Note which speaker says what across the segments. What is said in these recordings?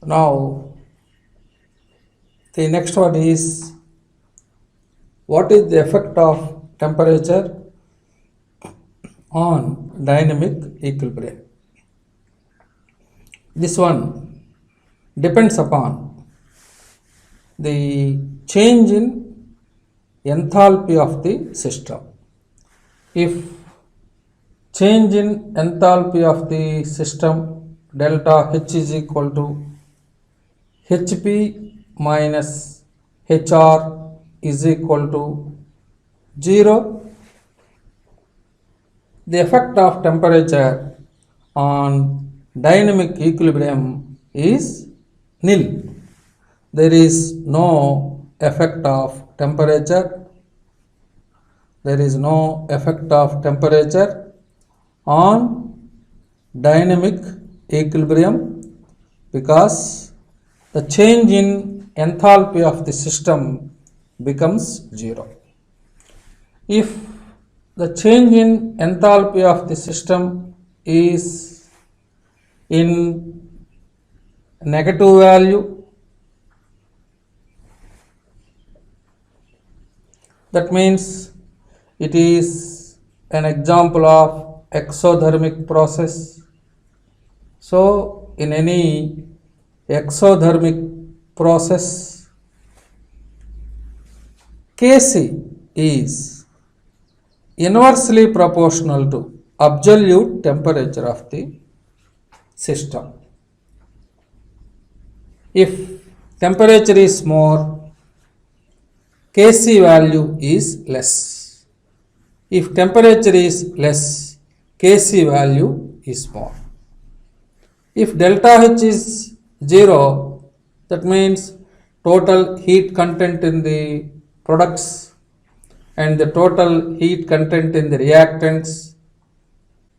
Speaker 1: Now, the next one is what is the effect of temperature on dynamic equilibrium? This one depends upon the change in enthalpy of the system. If change in enthalpy of the system delta H is equal to Hp minus Hr is equal to 0, the effect of temperature on dynamic equilibrium is nil. There is no effect of temperature. There is no effect of temperature on dynamic equilibrium because the change in enthalpy of the system becomes 0. If the change in enthalpy of the system is in negative value, that means it is an example of exothermic process. So, in any exothermic process, Kc is inversely proportional to absolute temperature of the system. If temperature is more, Kc value is less. If temperature is less, Kc value is more. If delta H is 0, that means total heat content in the products and the total heat content in the reactants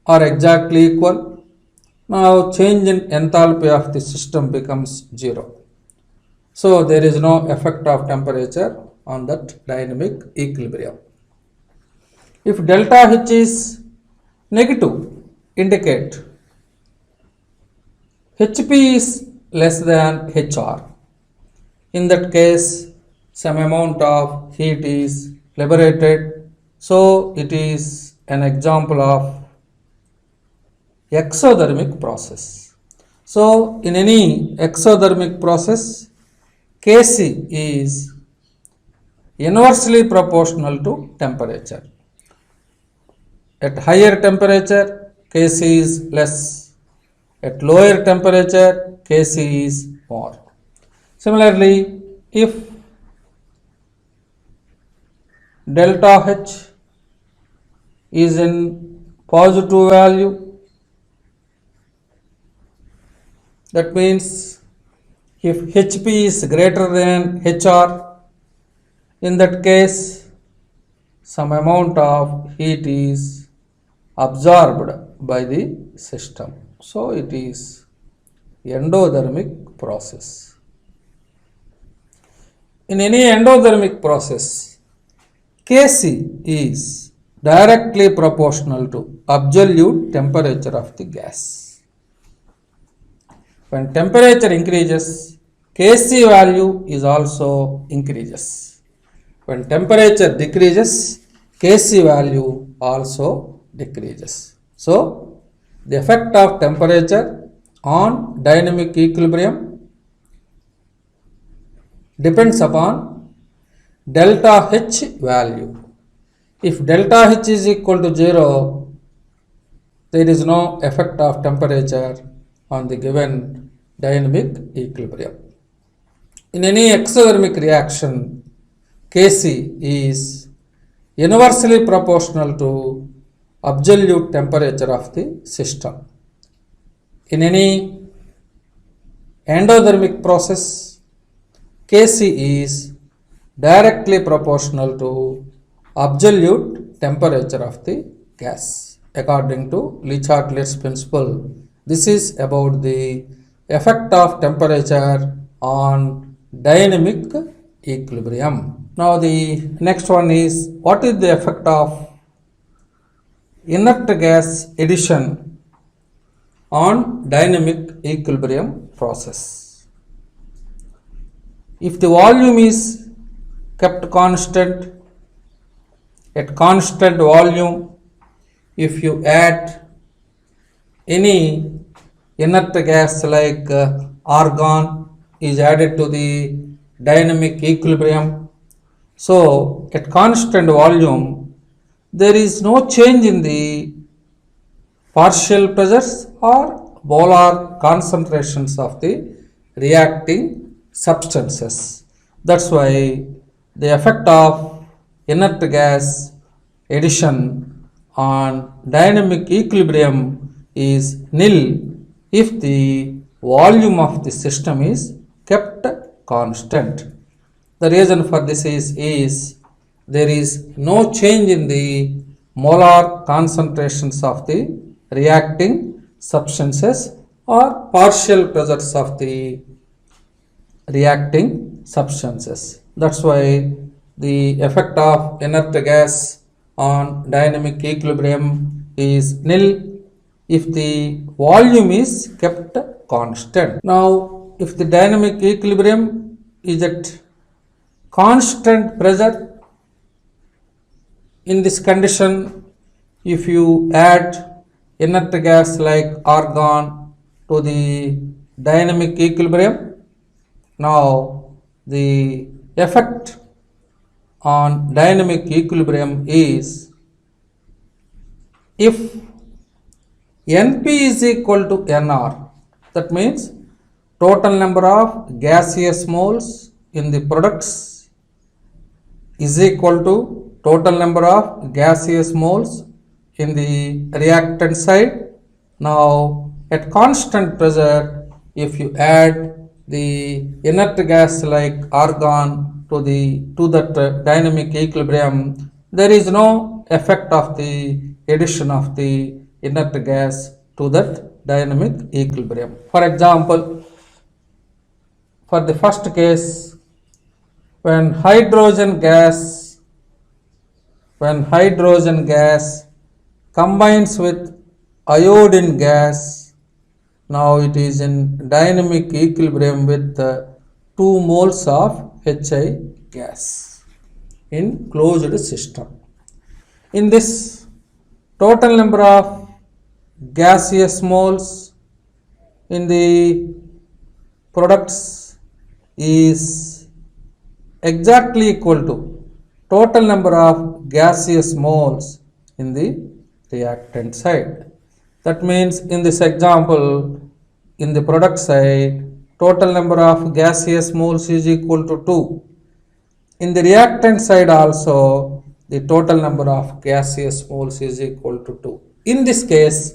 Speaker 1: are exactly equal. Now change in enthalpy of the system becomes 0. So there is no effect of temperature on that dynamic equilibrium. If delta H is negative, indicate Hp is less than Hr. In that case, some amount of heat is liberated. So it is an example of exothermic process. So in any exothermic process, Kc is inversely proportional to temperature. At higher temperature, Kc is less. At lower temperature, Kc is more. Similarly, if delta H is in positive value, that means if Hp is greater than Hr, in that case some amount of heat is absorbed by the system. So it is endothermic process. In any endothermic process, Kc is directly proportional to absolute temperature of the gas. When temperature increases, Kc value is also increases. When temperature decreases, Kc value also decreases. So, the effect of temperature on dynamic equilibrium depends upon delta H value. If delta H is equal to 0, there is no effect of temperature on the given dynamic equilibrium. In any exothermic reaction, Kc is inversely proportional to absolute temperature of the system. In any endothermic process, Kc is directly proportional to absolute temperature of the gas. According to Le-Chatelier's principle, this is about the effect of temperature on dynamic equilibrium. Now the next one is what is the effect of inert gas addition on dynamic equilibrium process. if the volume is kept constant, at constant volume, if you add any inert gas like argon is added to the dynamic equilibrium, so at constant volume there is no change in the partial pressures or molar concentrations of the reacting substances. That's why the effect of inert gas addition on dynamic equilibrium is nil if the volume of the system is kept constant. The reason for this is there is no change in the molar concentrations of the reacting substances or partial pressures of the reacting substances. That's why the effect of inert gas on dynamic equilibrium is nil if the volume is kept constant. Now, if the dynamic equilibrium is at constant pressure, in this condition, if you add inert gas like argon to the dynamic equilibrium, now the effect on dynamic equilibrium is if Np is equal to Nr, that means total number of gaseous moles in the products is equal to total number of gaseous moles in the reactant side. Now at constant pressure, if you add the inert gas like argon to that dynamic equilibrium, there is no effect of the addition of the inert gas to that dynamic equilibrium. For example, for the first case, when hydrogen gas combines with iodine gas, now it is in dynamic equilibrium with 2 moles of HI gas in closed system. In this, total number of gaseous moles in the products is exactly equal to total number of gaseous moles in the reactant side. That means in this example, in the product side, total number of gaseous moles is equal to 2. In the reactant side also, the total number of gaseous moles is equal to 2. In this case,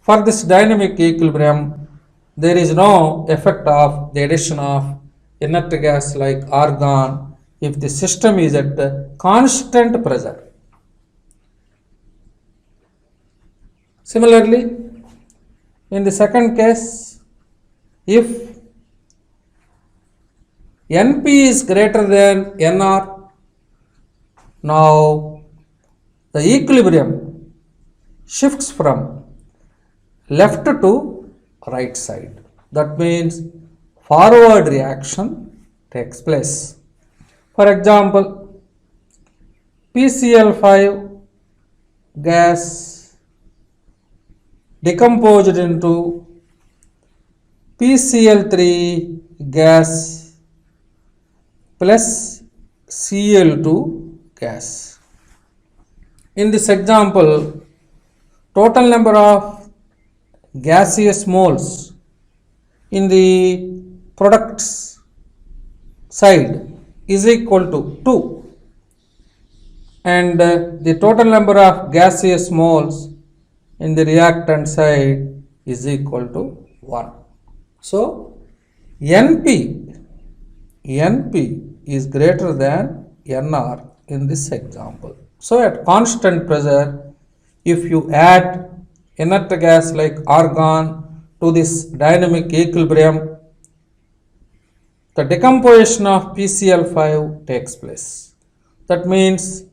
Speaker 1: for this dynamic equilibrium, there is no effect of the addition of inert gas like argon if the system is at constant pressure. Similarly, in the second case, if Np is greater than Nr, now the equilibrium shifts from left to right side. That means forward reaction takes place. For example, PCl5 gas decomposed into PCl3 gas plus Cl2 gas. In this example, total number of gaseous moles in the products side is equal to 2 and the total number of gaseous moles in the reactant side is equal to 1. So Np is greater than Nr in this example. So at constant pressure, if you add inert gas like argon to this dynamic equilibrium, the decomposition of PCl5 takes place. That means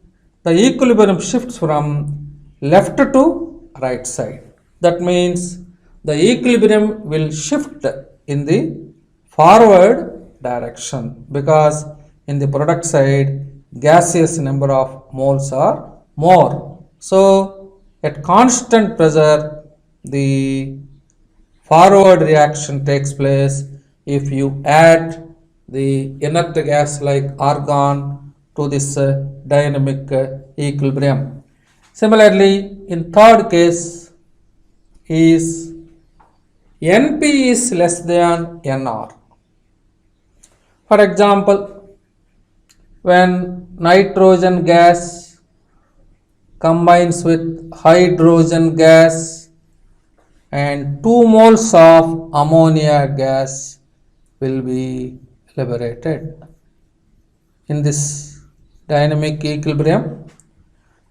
Speaker 1: the equilibrium shifts from left to right side. That means the equilibrium will shift in the forward direction, because in the product side gaseous number of moles are more. So at constant pressure the forward reaction takes place if you add the inert gas like argon to this dynamic equilibrium. Similarly, in third case is Np is less than Nr. For example, when nitrogen gas combines with hydrogen gas and 2 moles of ammonia gas will be liberated in this dynamic equilibrium.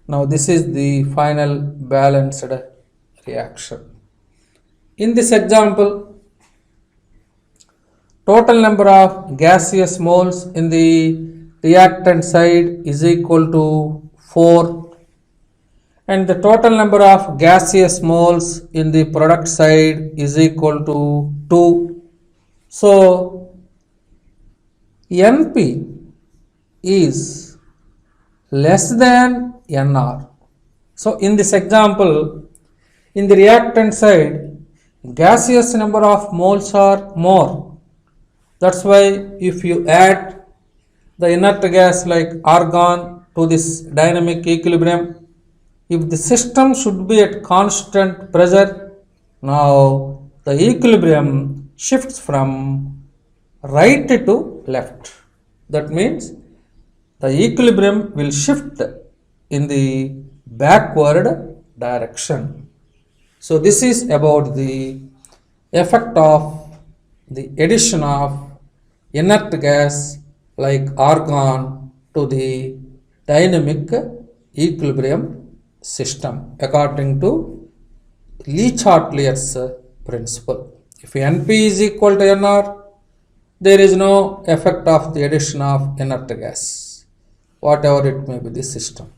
Speaker 1: Now this is the final balanced reaction. In this example, total number of gaseous moles in the reactant side is equal to 4 and the total number of gaseous moles in the product side is equal to 2. So Np is less than Nr. So in this example, in the reactant side gaseous number of moles are more. That's why if you add the inert gas like argon to this dynamic equilibrium, if the system should be at constant pressure, now the equilibrium shifts from right to left. That means the equilibrium will shift in the backward direction. So this is about the effect of the addition of inert gas like argon to the dynamic equilibrium system according to Le-Chatelier's principle. If Np is equal to Nr, there is no effect of the addition of inert gas, whatever it may be the system.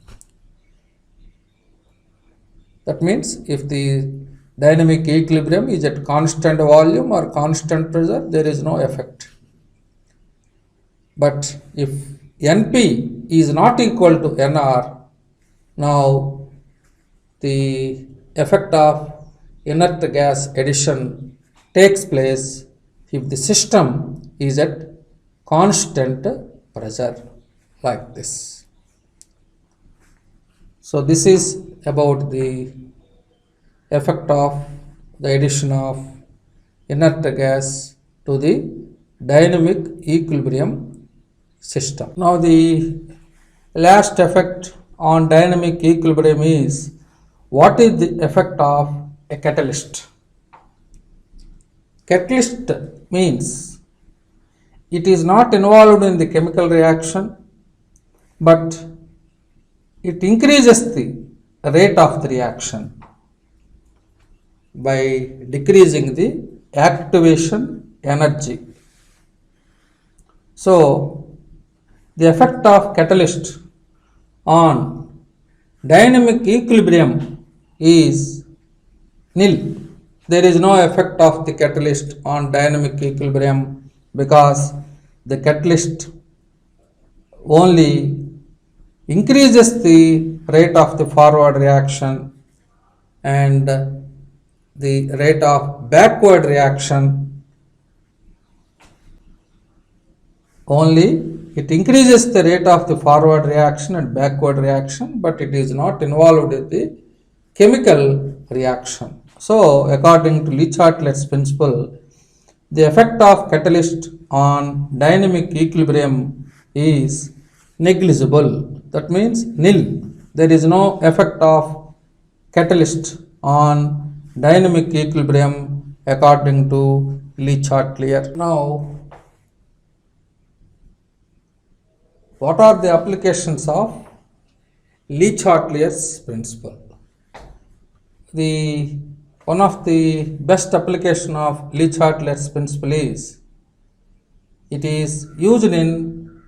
Speaker 1: That means if the dynamic equilibrium is at constant volume or constant pressure, there is no effect. But if Np is not equal to Nr, now the effect of inert gas addition takes place if the system is at constant pressure like this. So this is about the effect of the addition of inert gas to the dynamic equilibrium system. Now the last effect on dynamic equilibrium is what is the effect of a catalyst. Catalyst means it is not involved in the chemical reaction, but it increases the rate of the reaction by decreasing the activation energy. So the effect of catalyst on dynamic equilibrium is nil. There is no effect of the catalyst on dynamic equilibrium because the catalyst only increases the rate of the forward reaction and the rate of backward reaction only. It increases the rate of the forward reaction and backward reaction, but it is not involved in the chemical reaction. So according to Le-Chatelier's principle, the effect of catalyst on dynamic equilibrium is negligible. That means nil. There is no effect of catalyst on dynamic equilibrium according to Le-Chatelier. Now, what are the applications of Le-Chatelier's principle? One of the best application of Le-Chatelier's principle is it is used in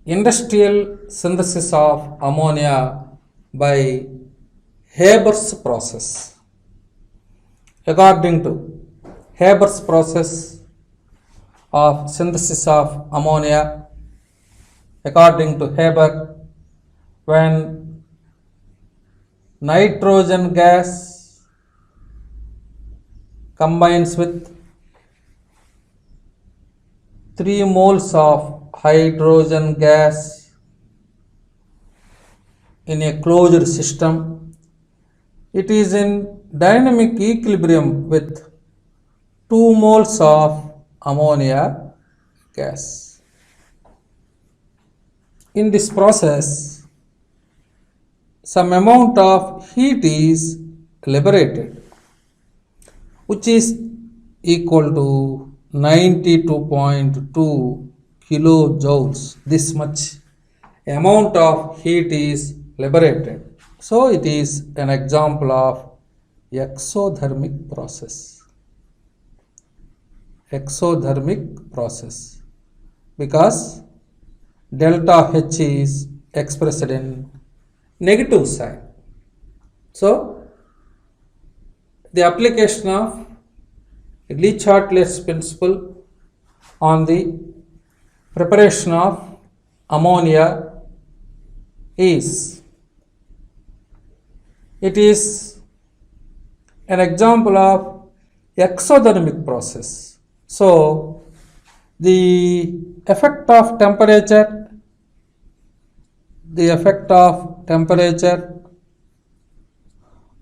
Speaker 1: industrial synthesis of ammonia by Haber's process. According to Haber's process, of synthesis of ammonia according to Haber. When nitrogen gas combines with 3 moles of hydrogen gas in a closed system, it is in dynamic equilibrium with 2 moles of ammonia gas. In this process, some amount of heat is liberated, which is equal to 92.2 kilojoules. This much amount of heat is liberated. So it is an example of exothermic process. Exothermic process, because delta H is expressed in negative sign. So the application of Le Chatelier's principle on the preparation of ammonia is, it is an example of exothermic process. So the effect of temperature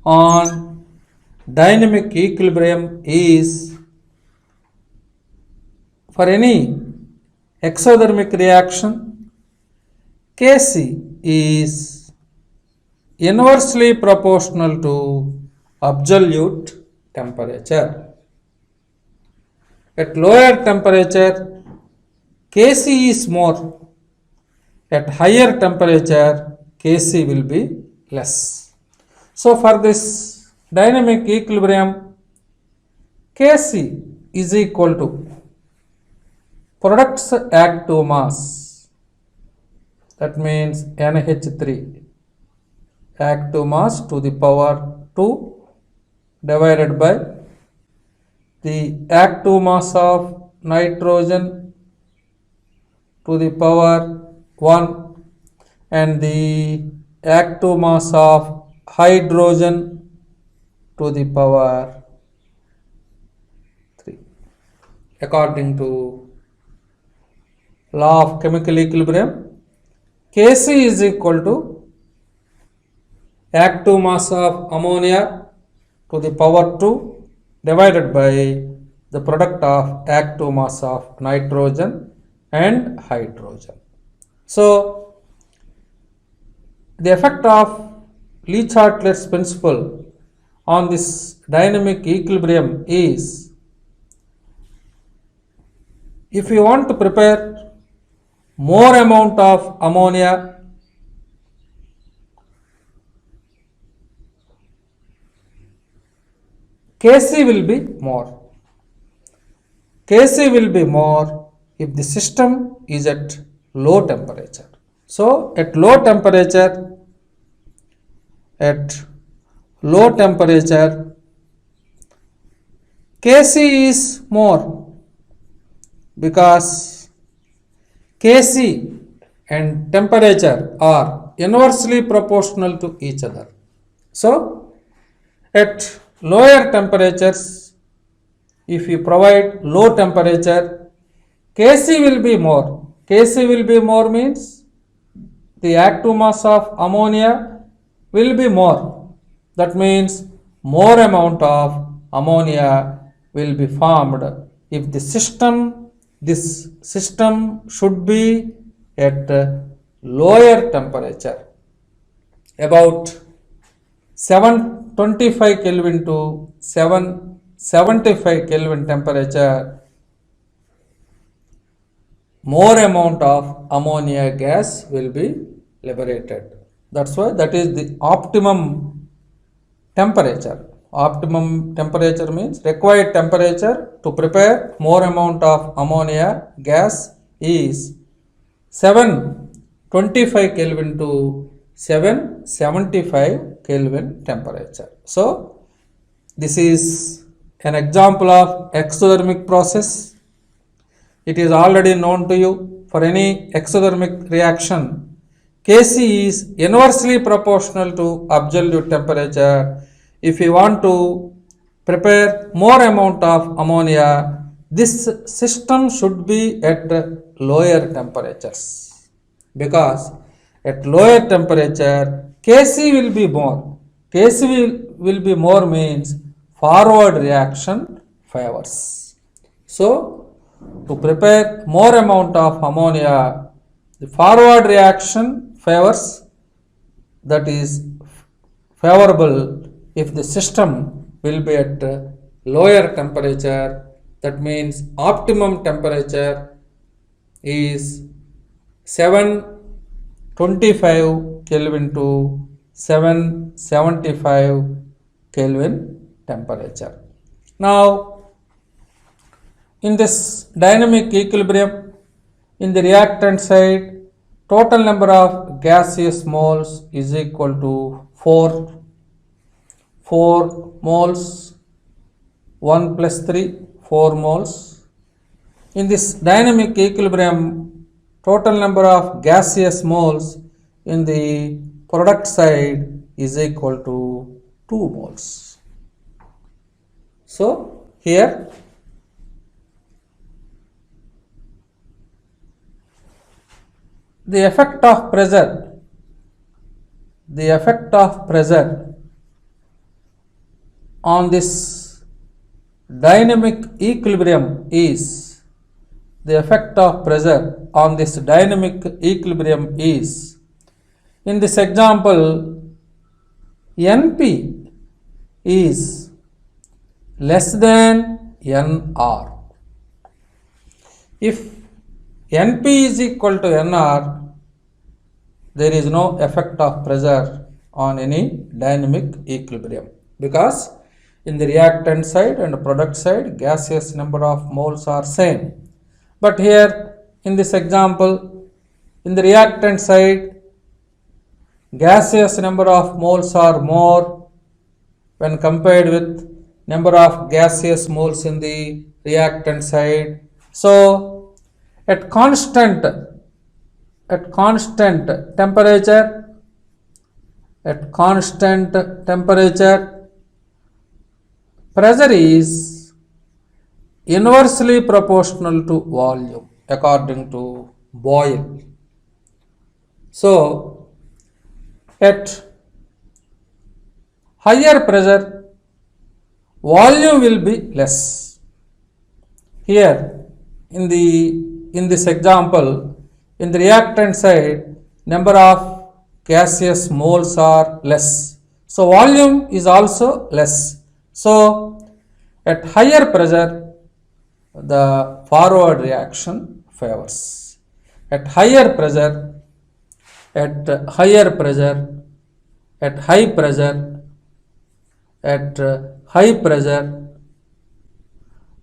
Speaker 1: on dynamic equilibrium is, for any exothermic reaction, Kc is inversely proportional to absolute temperature. At lower temperature, Kc is more. At higher temperature, Kc will be less. So for this dynamic equilibrium, Kc is equal to product's active mass, that means NH3, active mass to the power 2 divided by the active mass of nitrogen to the power 1 and the active mass of hydrogen to the power 3. According to law of chemical equilibrium, Kc is equal to active mass of ammonia to the power 2 divided by the product of active mass of nitrogen and hydrogen. So the effect of Le Chatelier's principle on this dynamic equilibrium is, if you want to prepare more amount of ammonia, Kc will be more. Kc will be more if the system is at low temperature. So at low temperature, Kc is more, because Kc and temperature are inversely proportional to each other. So at lower temperatures, if you provide low temperature, Kc will be more. Kc will be more means the active mass of ammonia will be more. That means more amount of ammonia will be formed if this system should be at lower temperature, about 725 Kelvin to 775 Kelvin temperature. More amount of ammonia gas will be liberated. That's why that is the optimum temperature. Optimum temperature means required temperature to prepare more amount of ammonia gas is 725 Kelvin to 775 Kelvin temperature. So this is an example of exothermic process. it is already known to you for any exothermic reaction, Kc is inversely proportional to absolute temperature. If you want to prepare more amount of ammonia, this system should be at lower temperatures, because at lower temperature Kc will be more. Kc will be more means forward reaction favors. So to prepare more amount of ammonia, the forward reaction favors, that is favorable if the system will be at lower temperature. That means optimum temperature is 725 Kelvin to 775 Kelvin temperature. Now, in this dynamic equilibrium, in the reactant side, total number of gaseous moles is equal to 4 moles, 1 plus 3, 4 moles. In this dynamic equilibrium, total number of gaseous moles in the product side is equal to 2 moles. So, here the effect of pressure on this dynamic equilibrium is, in this example, Np is less than Nr. If Np is equal to Nr, there is no effect of pressure on any dynamic equilibrium, because in the reactant side and product side, gaseous number of moles are same. But here in this example, in the reactant side, gaseous number of moles are more when compared with number of gaseous moles in the reactant side. So at constant temperature, pressure is inversely proportional to volume according to Boyle. So at higher pressure, volume will be less. Here in this example, in the reactant side, number of gaseous moles are less, so volume is also less. So at higher pressure, the forward reaction favors. At high pressure,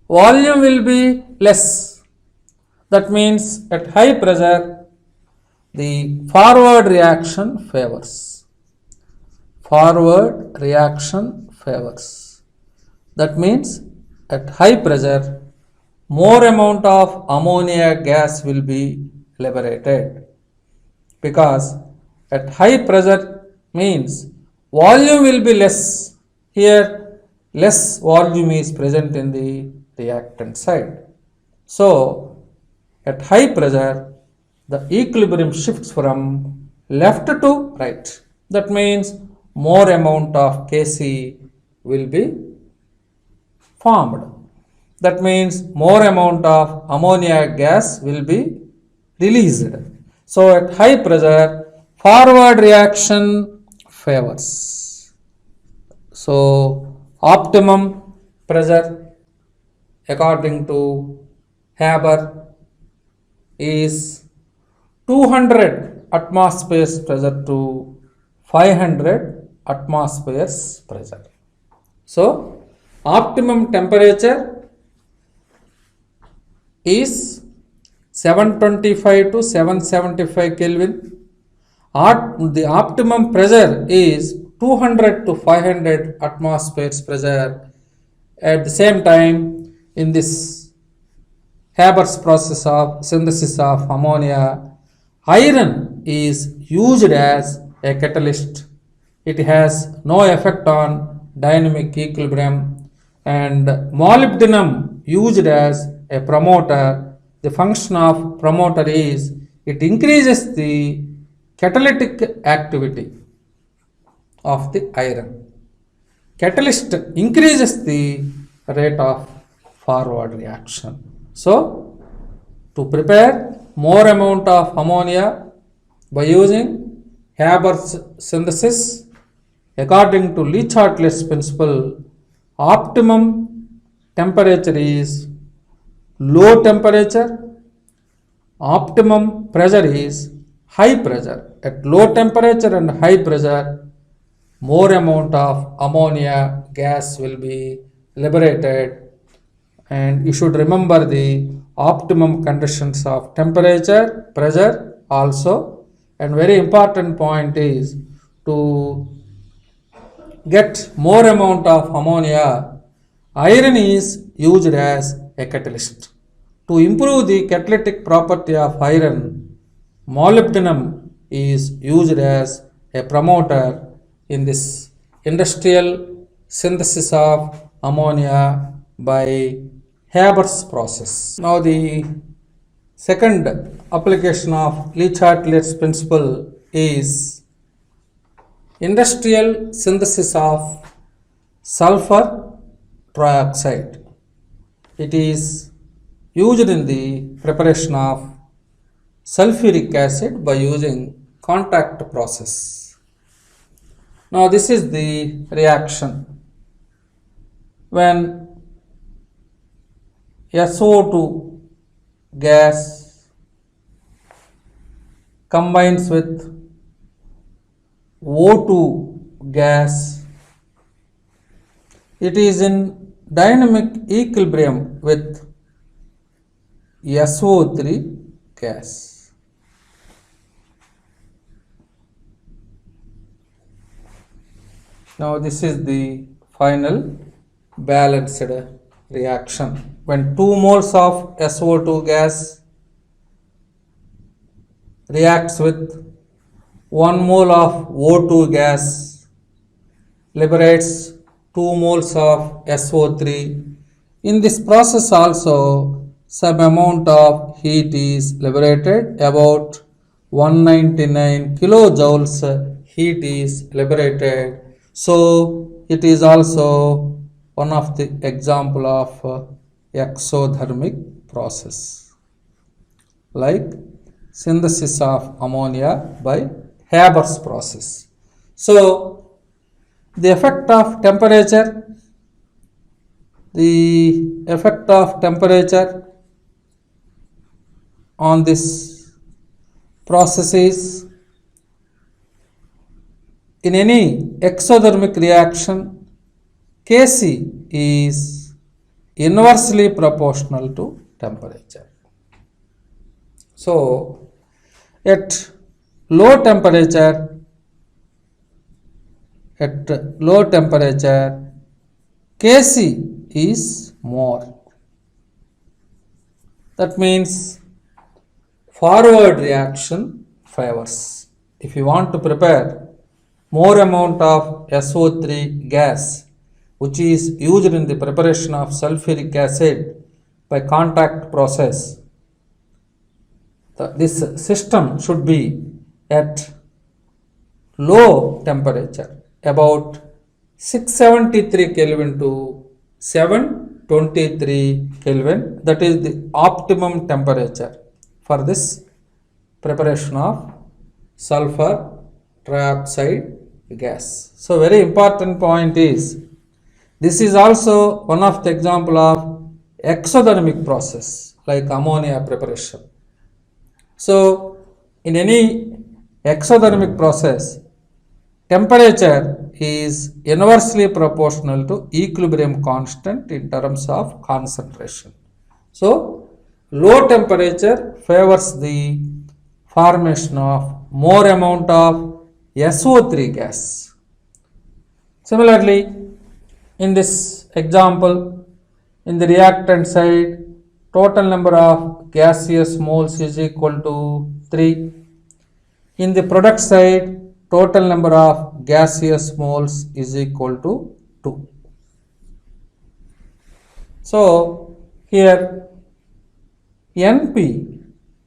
Speaker 1: volume will be less. That means at high pressure, the forward reaction favors. That means at high pressure, more amount of ammonia gas will be liberated, because at high pressure means volume will be less. Here less volume is present in the reactant side. So at high pressure, the equilibrium shifts from left to right. That means more amount of Kc will be formed. That means more amount of ammonia gas will be released. So at high pressure, forward reaction favors. So optimum pressure according to Haber is 200 atmospheres pressure to 500 atmospheres pressure. So optimum temperature is 725 to 775 Kelvin. The optimum pressure is 200 to 500 atmospheres pressure. At the same time, in this Haber's process of synthesis of ammonia, iron is used as a catalyst. It has no effect on dynamic equilibrium, and molybdenum used as a promoter. The function of promoter is it increases the catalytic activity of the iron. Catalyst increases the rate of forward reaction. So, to prepare more amount of ammonia by using Haber's synthesis, according to Le-Chatelet's principle, optimum temperature is low temperature, optimum pressure is high pressure. At low temperature and high pressure, more amount of ammonia gas will be liberated, and you should remember the optimum conditions of temperature, pressure also, and very important point is to get more amount of ammonia, iron is used as a catalyst. To improve the catalytic property of iron, molybdenum is used as a promoter in this industrial synthesis of ammonia by Haber's process. Now the second application of Le-Chatelet's principle is industrial synthesis of sulfur trioxide. It is used in the preparation of sulfuric acid by using contact process. Now this is the reaction. When SO2 gas combines with O2 gas, it is in dynamic equilibrium with SO3 gas. Now this is the final balanced reaction. When 2 moles of SO2 gas reacts with 1 mole of O2 gas, liberates 2 moles of SO3. In this process also some amount of heat is liberated, about 199 kilojoules heat is liberated. So it is also one of the example of exothermic process, like synthesis of ammonia by Haber's process. So the effect of temperature, on this process is, in any exothermic reaction, Kc is inversely proportional to temperature. So at low temperature, Kc is more. That means forward reaction favors. If you want to prepare more amount of SO3 gas, which is used in the preparation of sulfuric acid by contact process, this system should be at low temperature, about 673 Kelvin to 723 Kelvin. That is the optimum temperature for this preparation of sulfur trioxide gas. So very important point is, this is also one of the example of exothermic process like ammonia preparation. So in any exothermic process, temperature is inversely proportional to equilibrium constant in terms of concentration. So low temperature favors the formation of more amount of SO3 gas. Similarly, in this example, in the reactant side, total number of gaseous moles is equal to 3. In the product side, total number of gaseous moles is equal to 2. So here NP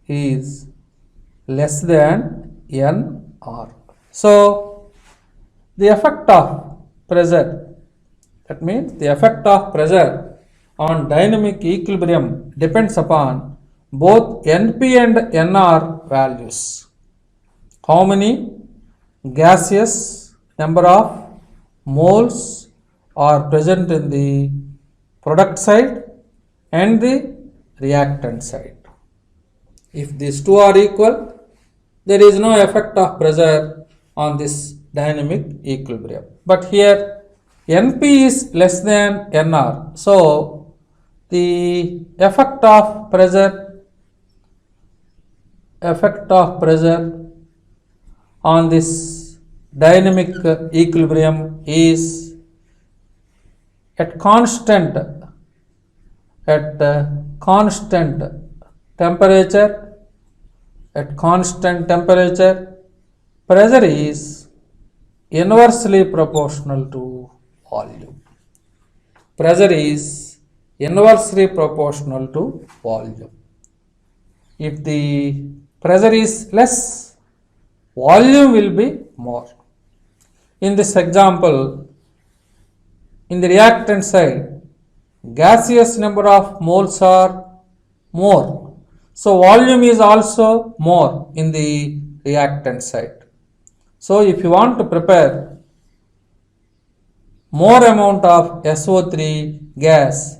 Speaker 1: is less than NR. So the effect of pressure, that means the effect of pressure on dynamic equilibrium depends upon both NP and NR values. How many gaseous number of moles are present in the product side and the reactant side. If these two are equal, there is no effect of pressure on this dynamic equilibrium. But here NP is less than NR. So the effect of pressure on this dynamic equilibrium is at constant temperature, pressure is inversely proportional to volume. If the pressure is less, volume will be more. In this example, in the reactant side, gaseous number of moles are more. So volume is also more in the reactant side. So if you want to prepare more amount of SO3 gas,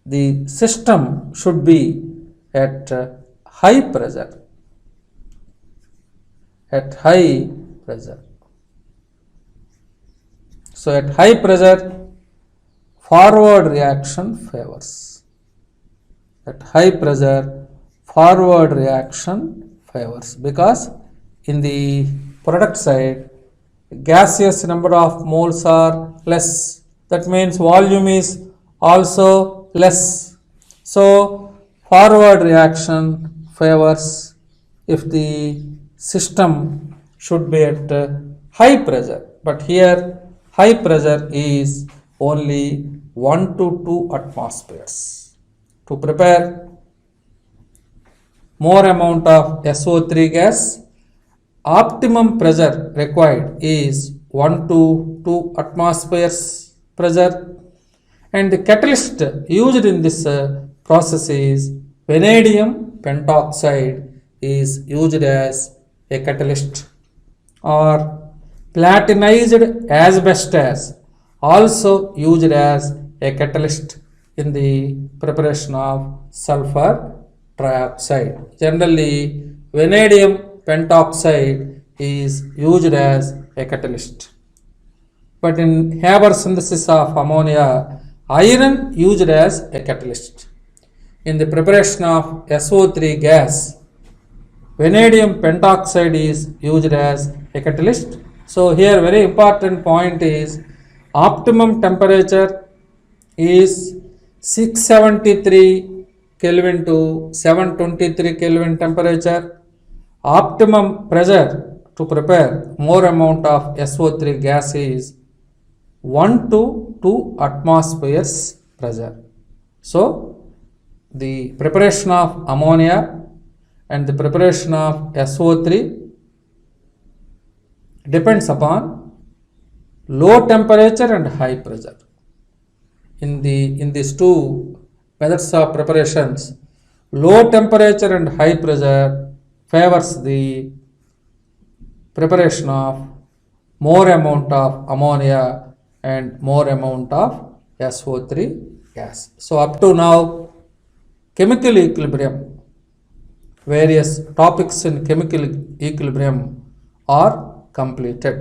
Speaker 1: the system should be at high pressure. So at high pressure, forward reaction favors. Because in the product side, gaseous number of moles are less. That means volume is also less. So forward reaction favors if the system should be at high pressure. But here high pressure is only 1 to 2 atmospheres. To prepare more amount of SO3 gas, optimum pressure required is 1 to 2 atmospheres pressure, and the catalyst used in this process is vanadium pentoxide is used as a catalyst, or platinized asbestos also used as a catalyst in the preparation of sulfur trioxide. Generally, vanadium pentoxide is used as a catalyst. But in Haber synthesis of ammonia, iron used as a catalyst. In the preparation of SO3 gas, vanadium pentoxide is used as a catalyst. So here very important point is optimum temperature is 673 Kelvin to 723 Kelvin temperature. Optimum pressure to prepare more amount of SO3 gas is 1 to 2 atmospheres pressure. So the preparation of ammonia and the preparation of SO3 depends upon low temperature and high pressure. In these two methods of preparations, low temperature and high pressure favors the preparation of more amount of ammonia and more amount of SO3 gas. So up to now, chemical equilibrium, various topics in chemical equilibrium are completed.